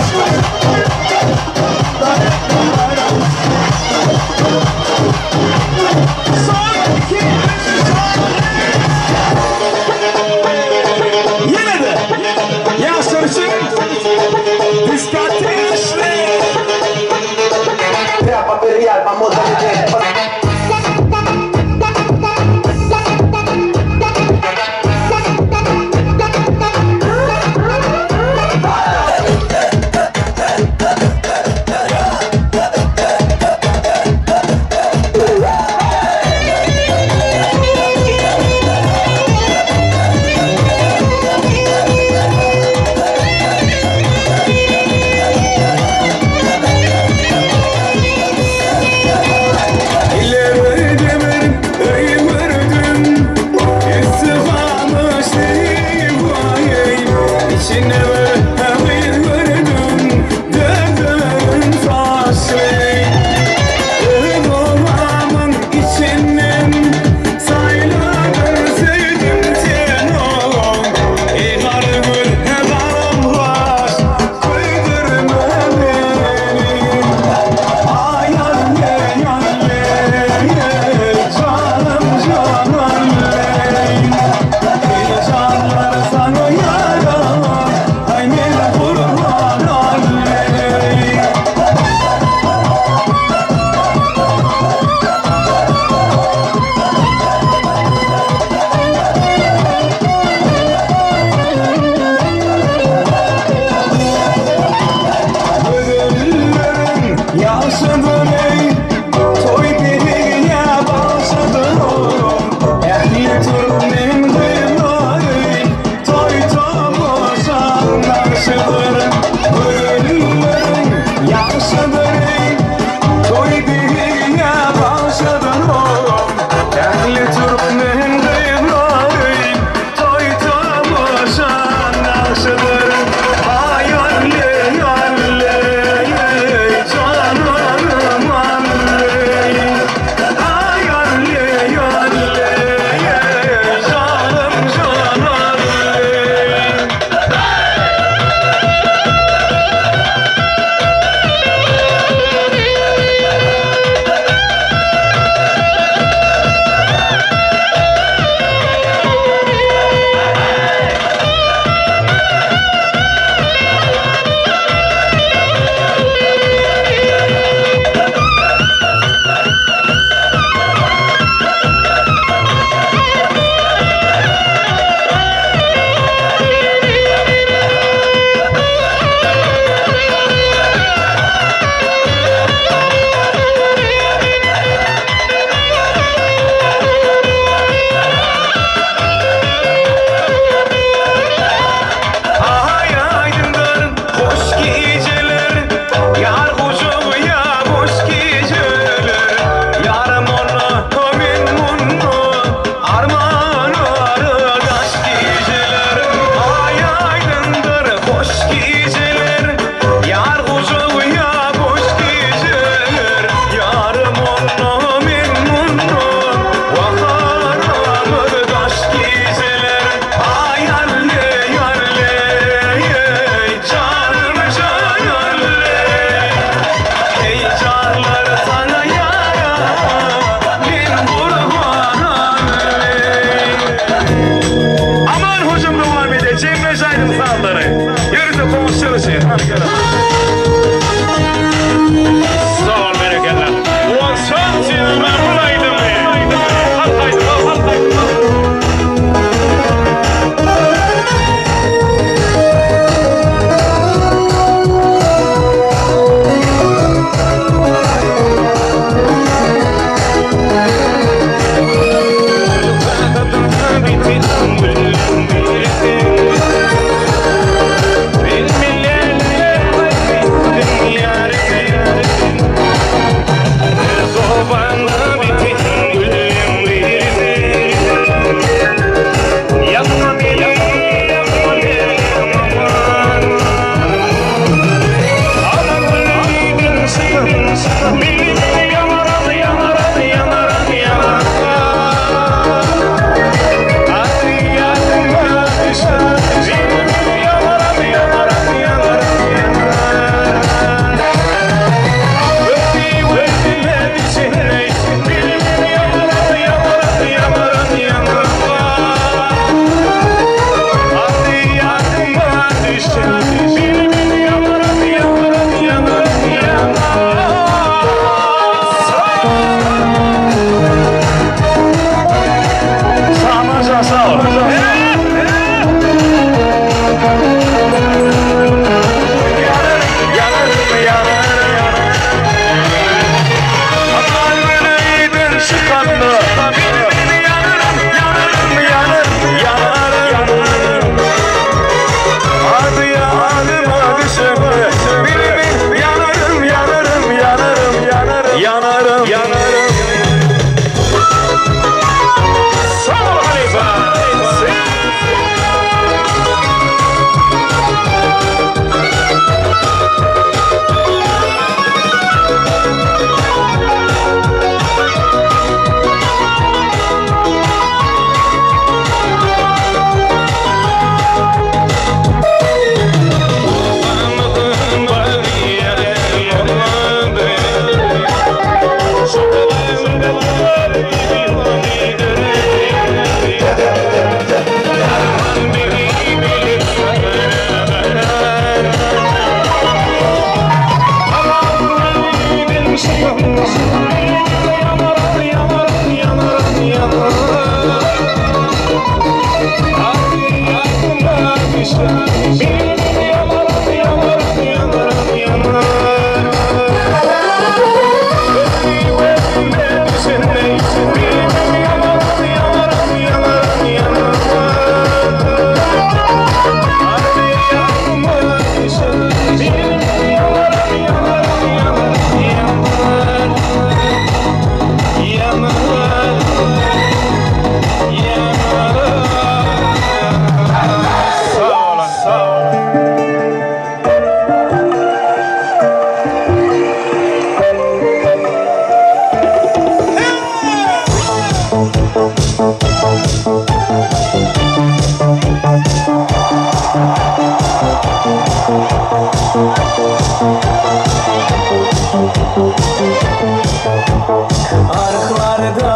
Arıqlarda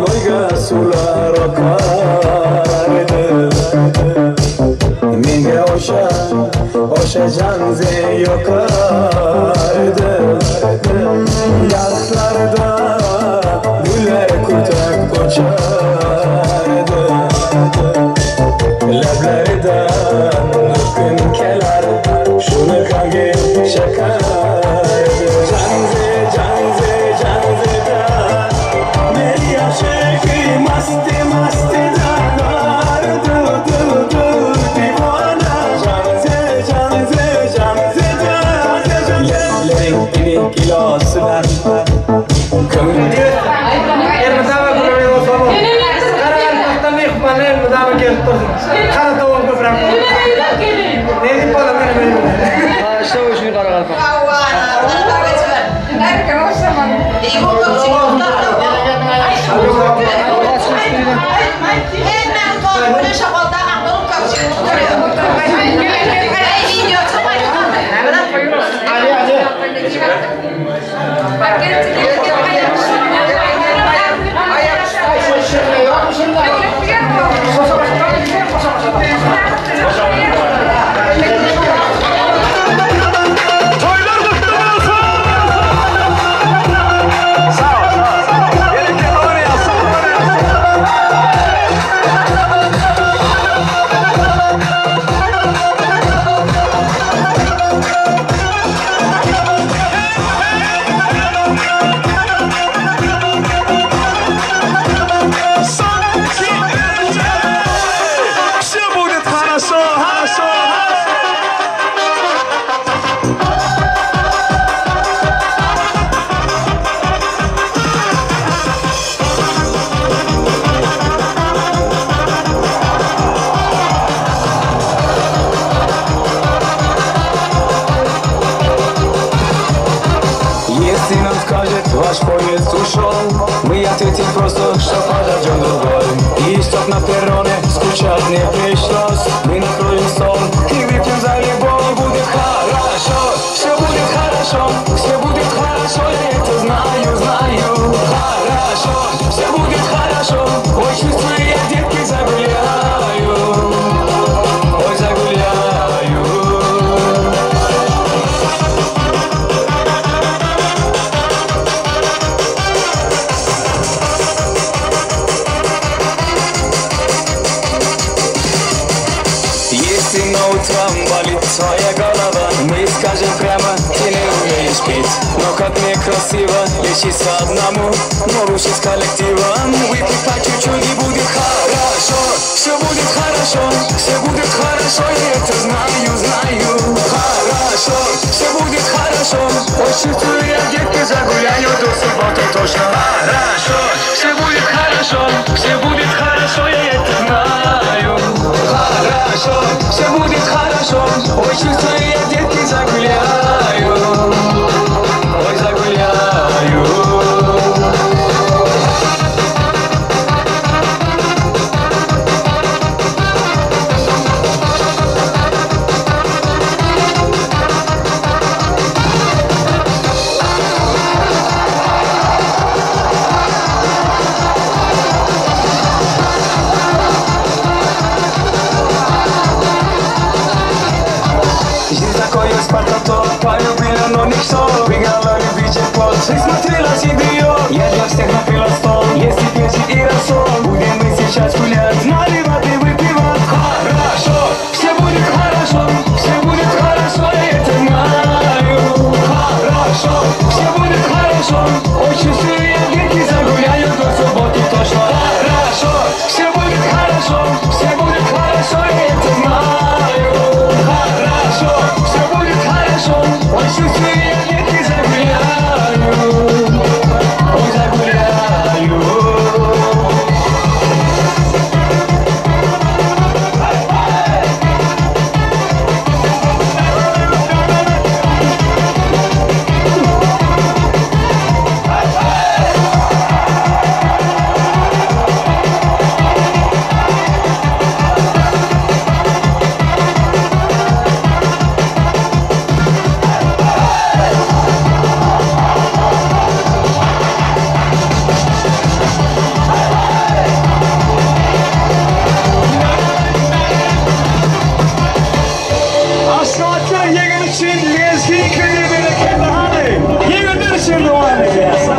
loyga sular oqardı. Menga o'sha janze yoqardi. Daraxtlarda gullar ko'tak ko'chardi. Lablaridan kun kelar shuni qalbga shakardi. Janze meri aşıkı masti danar divana. Janze yerlerin ilik iloslar kömür. Ваш поезд ушел, мы ответим просто, что подождем другой. И стоп на перроне, скучать не пришлось. Мы накроем стол и выпьем за любовь. Будет хорошо, все будет хорошо, все будет хорошо, я это знаю. Хорошо, все будет хорошо, ой, чувствую, я детки загуляю. Ой, загуляю. Утром болит твоя голова. Мы скажем прямо, ты не умеешь петь. Но как некрасиво лечиться одному, но лучше с коллективом. Выпить по чуть-чуть и будет хорошо. Все будет хорошо, все будет хорошо, я это знаю. Хорошо, все будет хорошо. Ой, чувствую, я детки загуляю до субботы точно. Хорошо, все будет хорошо, все будет хорошо, я это знаю. Хорошо, все будет хорошо. Ой, чувствую, я детки загуляю. Ой, загуляю.
Şartlar yegin için lezgi köyü bereketli hali. Yeginler için duvar edeceğiz.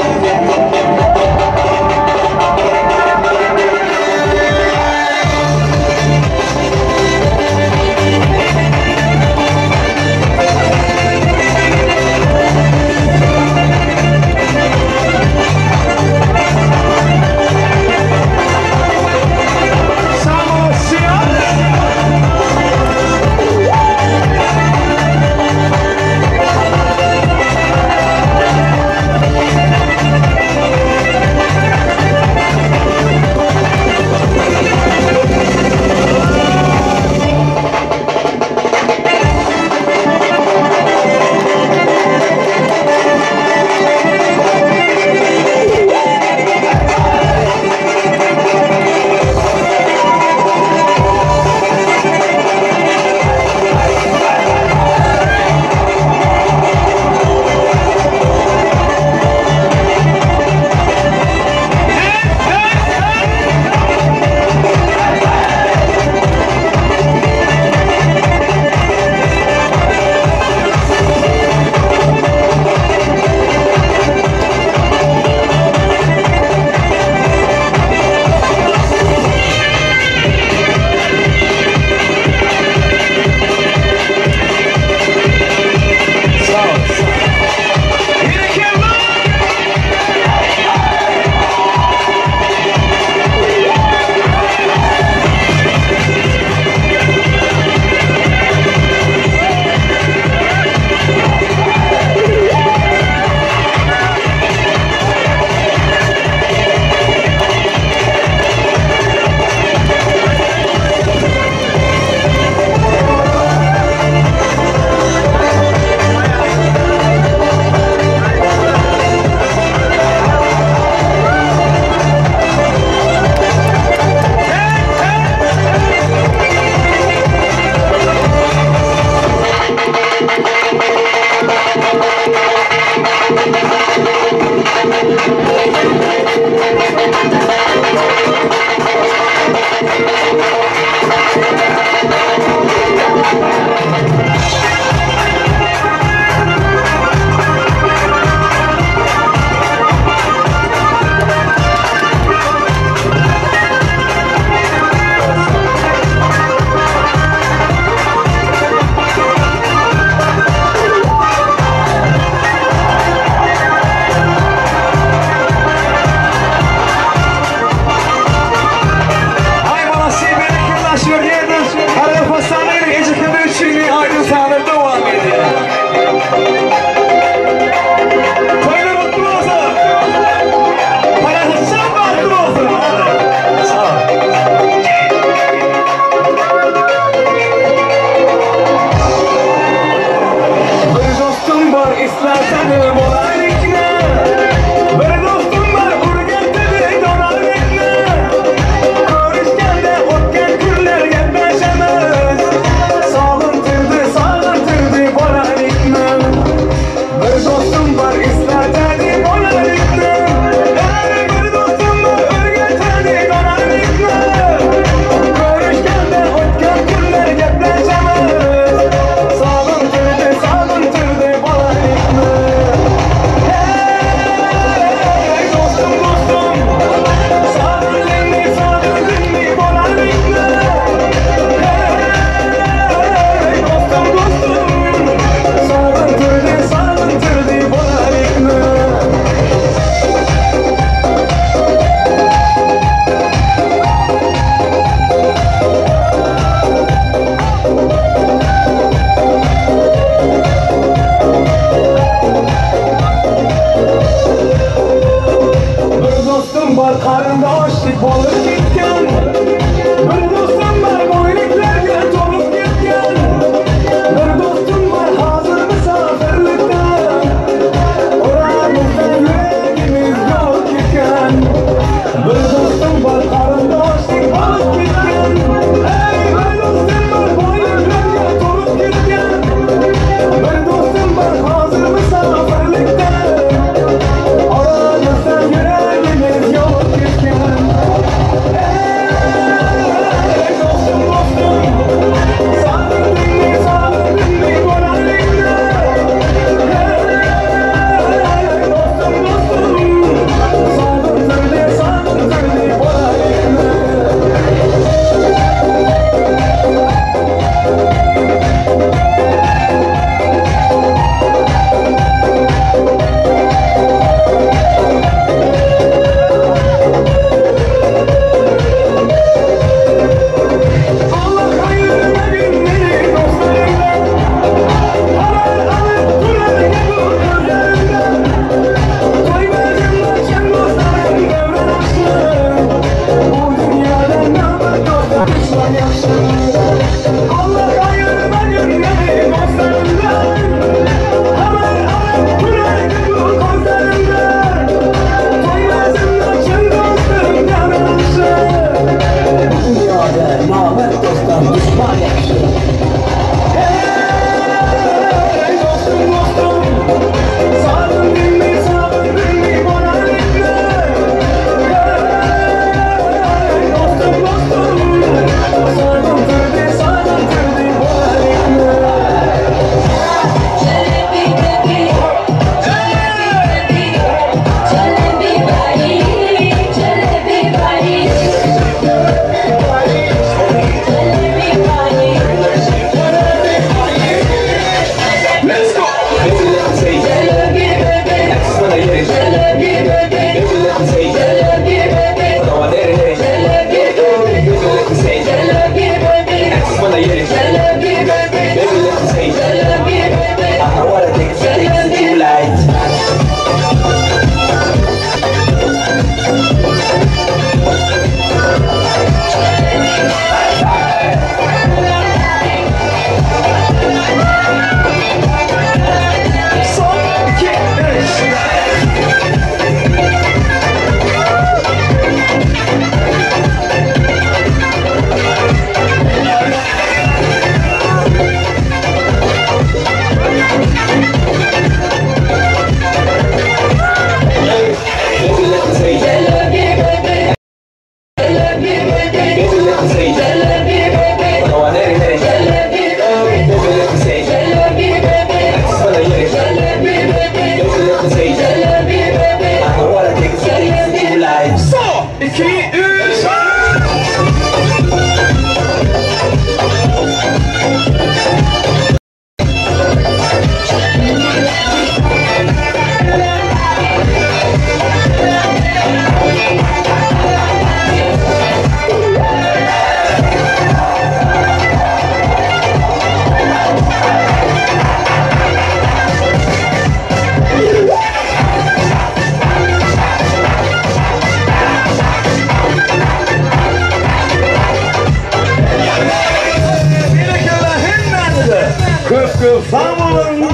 Köp sağ olun.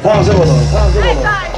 Tanrı olun.